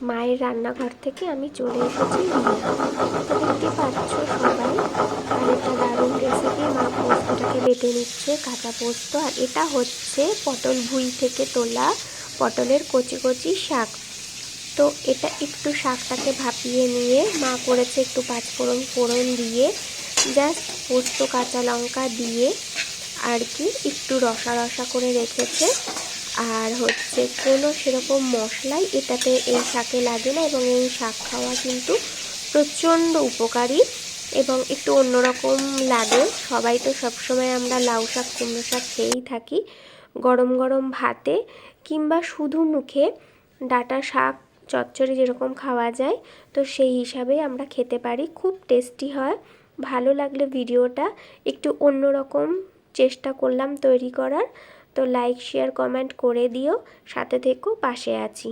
মায়ের রান্নাঘর থেকে আমি চলে এসেছি নিয়ে। তো দেখতে পাচ্ছ সবাই, আর এটা দারুণ রেসিপি। মা পোস্তটাকে বেটে নিচ্ছে, কাঁচা পোস্ত। আর এটা হচ্ছে পটল ভুঁই থেকে তোলা পটলের কচি কচি শাক। তো এটা একটু শাকটাকে ভাপিয়ে নিয়ে মা করেছে একটু পাঁচফোড়ন ফোড়ন দিয়ে, জাস্ট পোস্ত কাঁচা লঙ্কা দিয়ে আর কি একটু রসা রসা করে রেখেছে। আর হচ্ছে কোনো সেরকম মশলাই এটাতে এই শাকে লাগে না, এবং এই শাক খাওয়া কিন্তু প্রচণ্ড উপকারী এবং একটু অন্যরকম লাগে। সবাই তো সবসময় আমরা লাউ শাক কুমড়ো শাক খেয়েই থাকি, গরম গরম ভাতে কিংবা শুধু মুখে ডাঁটা শাক চচ্চড়ি যেরকম খাওয়া যায়, তো সেই হিসাবেই আমরা খেতে পারি। খুব টেস্টি হয়। ভালো লাগলে ভিডিওটা একটু অন্যরকম চেষ্টা করলাম তৈরি করার। তো লাইক শেয়ার কমেন্ট করে দিও, সাথে থেকো, পাশে আছি।